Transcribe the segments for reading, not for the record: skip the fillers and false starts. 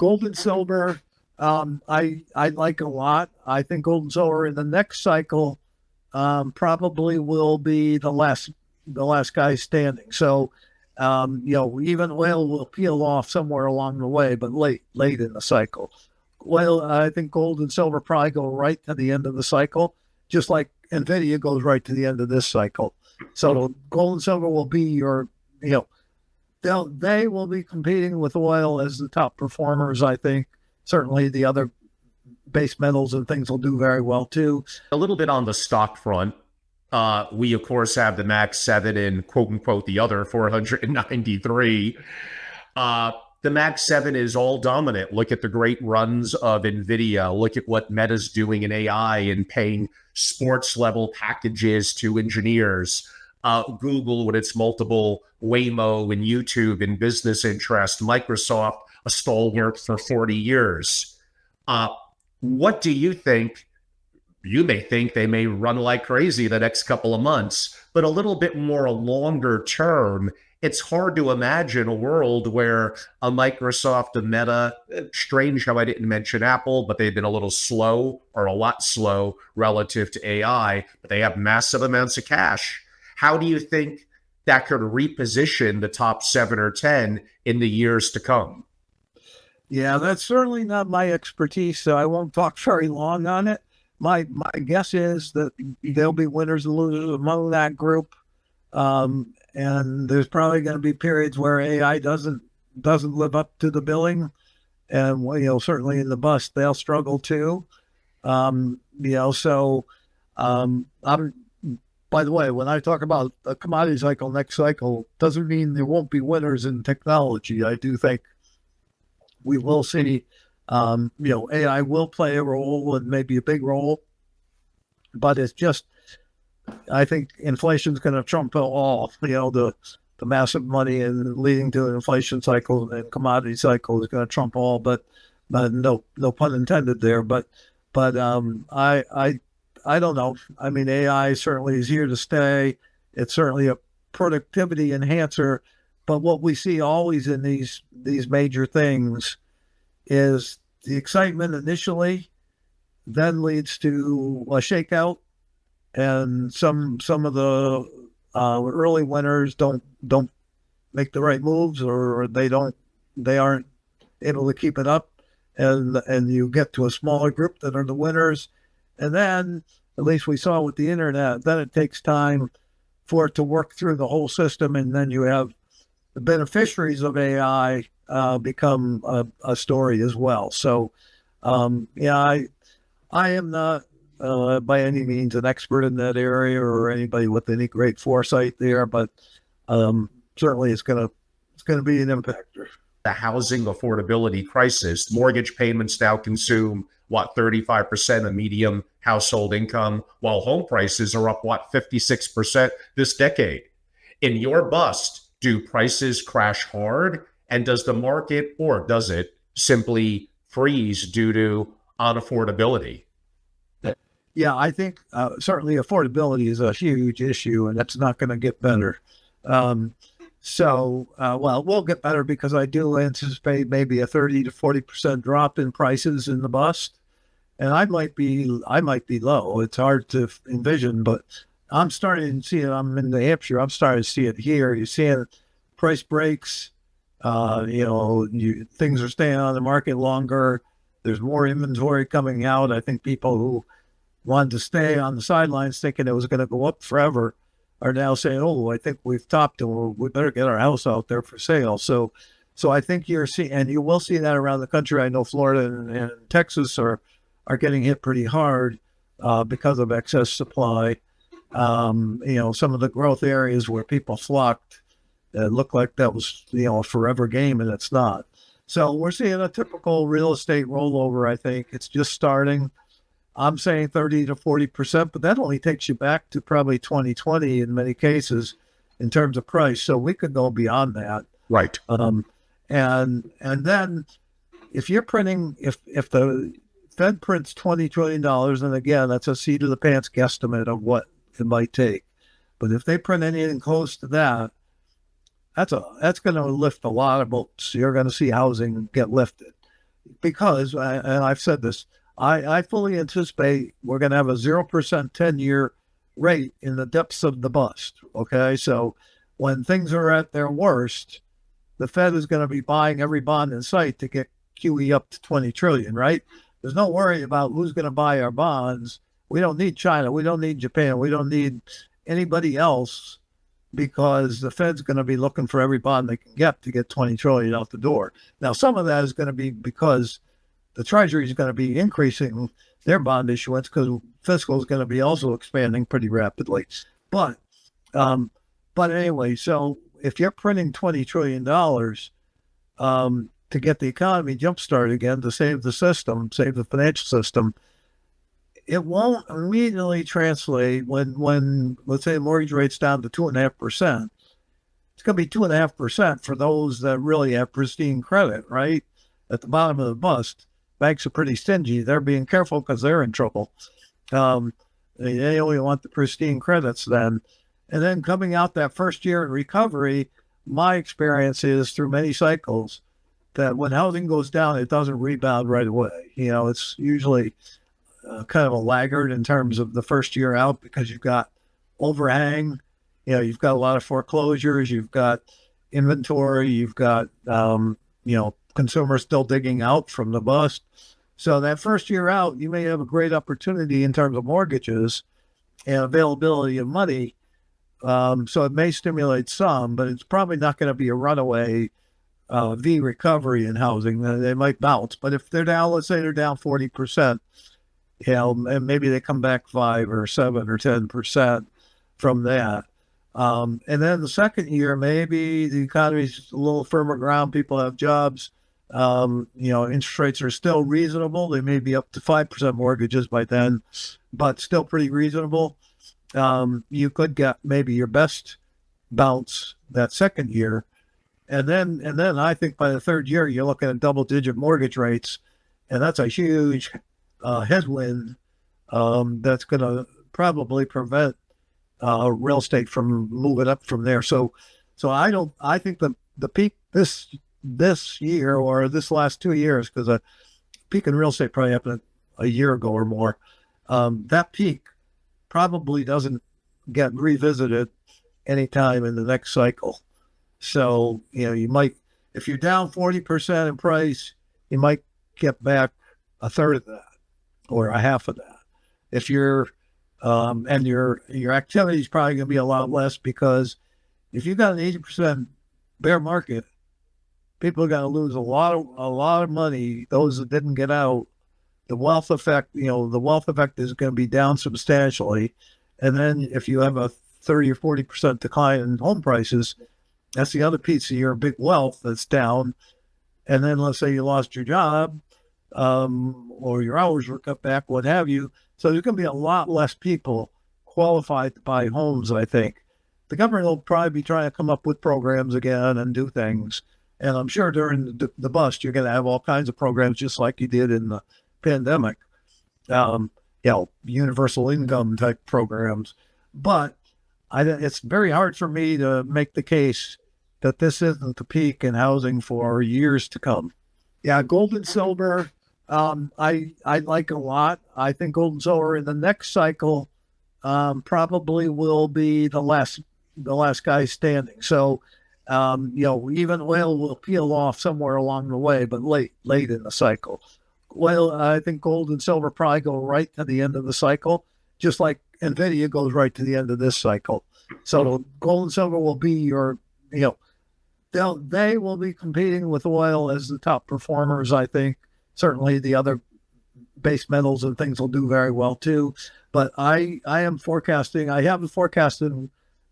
Gold and silver, I like a lot. I think gold and silver in the next cycle probably will be the last guy standing. So, even oil will peel off somewhere along the way, but late in the cycle. Well, I think gold and silver probably go right to the end of the cycle, just like Nvidia goes right to the end of this cycle. So gold and silver will be your, they will be competing with oil as the top performers. I think certainly the other base metals and things will do very well too. A little bit on the stock front. We, of course, have the MAG7 and quote-unquote the other 493. The MAG7 is all dominant. Look at the great runs of NVIDIA. Look at what Meta's doing in AI and paying sports-level packages to engineers. Google with its multiple Waymo and YouTube and business interest. Microsoft, a stalwart for 40 years. What do you think? You may think they may run like crazy the next couple of months, but a little bit more longer term, it's hard to imagine a world where a Microsoft, a Meta, strange how I didn't mention Apple, but they've been a little slow or a lot slow relative to AI, but they have massive amounts of cash. How do you think that could reposition the top 7 or 10 in the years to come? Yeah, that's certainly not my expertise, so I won't talk very long on it. My guess is that there'll be winners and losers among that group. And there's probably going to be periods where AI doesn't live up to the billing, and certainly in the bust they'll struggle too. So by the way, when I talk about a commodity cycle next cycle, doesn't mean there won't be winners in technology. I do think we will see, AI will play a role and maybe a big role, but it's just, I think inflation is going to trump all. The massive money and leading to an inflation cycle and commodity cycle is going to trump all. But no pun intended there. But I don't know. I mean, AI certainly is here to stay. It's certainly a productivity enhancer. But what we see always in these major things is the excitement initially, then leads to a shakeout. And some of the early winners don't make the right moves, or they aren't able to keep it up, and you get to a smaller group that are the winners. And then, at least we saw with the internet, then it takes time for it to work through the whole system, and then you have the beneficiaries of AI become a story as well. So, I am not by any means an expert in that area or anybody with any great foresight there, but certainly it's going to be an impactor. The housing affordability crisis, mortgage payments now consume 35% of median household income, while home prices are up 56% this decade. In your bust, do prices crash hard, and does the market, or does it simply freeze due to unaffordability? Yeah, I think certainly affordability is a huge issue, and that's not going to get better. Well, we'll get better because I do anticipate maybe a 30 to 40% drop in prices in the bust, and I might be low. It's hard to envision, but I'm starting to see it. I'm in New Hampshire. I'm starting to see it here. You're seeing price breaks. Things are staying on the market longer. There's more inventory coming out. I think people who wanted to stay on the sidelines thinking it was going to go up forever are now saying, oh, I think we've topped and we better get our house out there for sale. So I think you're seeing, and you will see that around the country. I know Florida and Texas are getting hit pretty hard because of excess supply. Some of the growth areas where people flocked, it looked like that was, a forever game, and it's not. So we're seeing a typical real estate rollover. I think it's just starting. I'm saying 30 to 40%, but that only takes you back to probably 2020 in many cases in terms of price. So we could go beyond that. Right. And then if you're printing, if the Fed prints $20 trillion, and again, that's a seat of the pants guesstimate of what it might take. But if they print anything close to that, that's going to lift a lot of boats. You're going to see housing get lifted. because, and I've said this, I fully anticipate we're going to have a 0% 10-year rate in the depths of the bust. Okay. So when things are at their worst, the Fed is going to be buying every bond in sight to get QE up to 20 trillion, right? There's no worry about who's going to buy our bonds. We don't need China. We don't need Japan. We don't need anybody else, because the Fed's going to be looking for every bond they can get to get 20 trillion out the door. Now, some of that is going to be because the treasury is going to be increasing their bond issuance, because fiscal is going to be also expanding pretty rapidly. But anyway, so if you're printing $20 trillion to get the economy jump-started again, to save the system, save the financial system, it won't immediately translate when let's say mortgage rate's down to 2.5%. It's going to be 2.5% for those that really have pristine credit, right? At the bottom of the bust, banks are pretty stingy. They're being careful because they're in trouble. They only want the pristine credits then. And then coming out that first year in recovery, my experience is through many cycles that when housing goes down, it doesn't rebound right away. It's usually kind of a laggard in terms of the first year out, because you've got overhang, you've got a lot of foreclosures, you've got inventory, you've got, consumers still digging out from the bust. So that first year out, you may have a great opportunity in terms of mortgages and availability of money. So it may stimulate some, but it's probably not going to be a runaway V recovery in housing. They might bounce, but if they're down, let's say they're down 40%, and maybe they come back 5 or 7 or 10% from that. And then the second year, maybe the economy's a little firmer ground. People have jobs. Interest rates are still reasonable. They may be up to 5% mortgages by then, but still pretty reasonable. You could get maybe your best bounce that second year. And then I think by the third year, you're looking at double-digit mortgage rates, and that's a huge headwind that's going to probably prevent real estate from moving up from there. So I think the peak this year or this last 2 years, because a peak in real estate probably happened a year ago or more, that peak probably doesn't get revisited anytime in the next cycle. So, you might, if you're down 40% in price, you might get back a third of that or a half of that. If you're, and your activity is probably going to be a lot less, because if you've got an 80% bear market, people are going to lose a lot of money. Those that didn't get out, the wealth effect is going to be down substantially. And then if you have a 30 or 40% decline in home prices, that's the other piece of your big wealth that's down. And then let's say you lost your job, or your hours were cut back, what have you. So there's going to be a lot less people qualified to buy homes, I think. The government will probably be trying to come up with programs again and do things. And I'm sure during the bust, you're going to have all kinds of programs just like you did in the pandemic, universal income type programs. But it's very hard for me to make the case that this isn't the peak in housing for years to come. Yeah, gold and silver, I like a lot. I think gold and silver in the next cycle probably will be the last guy standing. So, even oil will peel off somewhere along the way, but late in the cycle. Well, I think gold and silver probably go right to the end of the cycle, just like NVIDIA goes right to the end of this cycle. So gold and silver will be your, they will be competing with oil as the top performers, I think. Certainly the other base metals and things will do very well too. But I haven't forecasted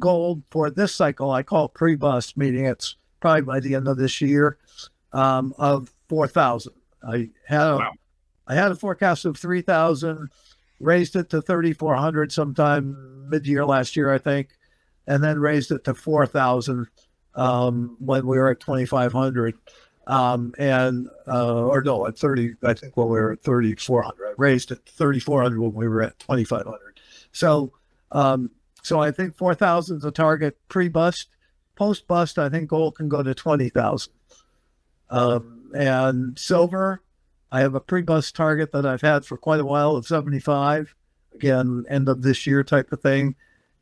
gold for this cycle. I call it pre-bust, meaning it's probably by the end of this year, of 4,000. I had a forecast of 3,000, raised it to 3,400 sometime mid-year last year, I think, and then raised it to 4,000 when we were at 2,500. At 30, I think when we were at 3,400. I raised it to 3,400 when we were at 2,500. So I think 4,000 is a target pre-bust. Post-bust, I think gold can go to 20,000. And silver, I have a pre-bust target that I've had for quite a while of 75, again, end of this year type of thing.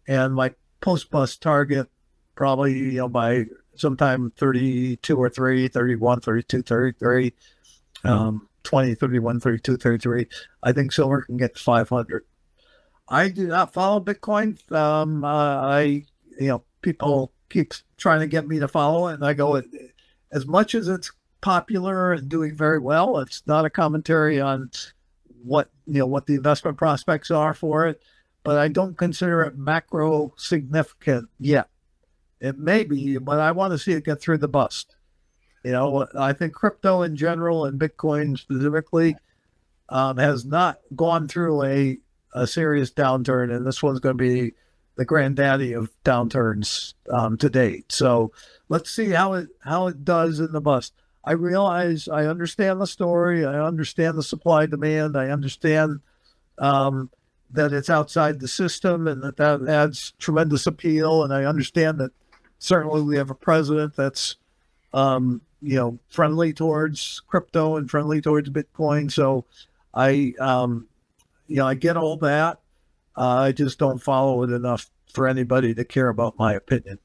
And my post-bust target probably, by sometime 32 or 3, 31, 32, 33, 20, 31, 32, 33. I think silver can get to 500. I do not follow Bitcoin. People keep trying to get me to follow it, and I go, as much as it's popular and doing very well, it's not a commentary on what the investment prospects are for it, but I don't consider it macro significant yet. It may be, but I want to see it get through the bust. I think crypto in general and Bitcoin specifically has not gone through a serious downturn, and this one's going to be the granddaddy of downturns to date. So let's see how it does in the bust. I understand the story. I understand the supply demand. I understand that it's outside the system and that adds tremendous appeal. And I understand that certainly we have a president that's friendly towards crypto and friendly towards Bitcoin. So I get all that. I just don't follow it enough for anybody to care about my opinion.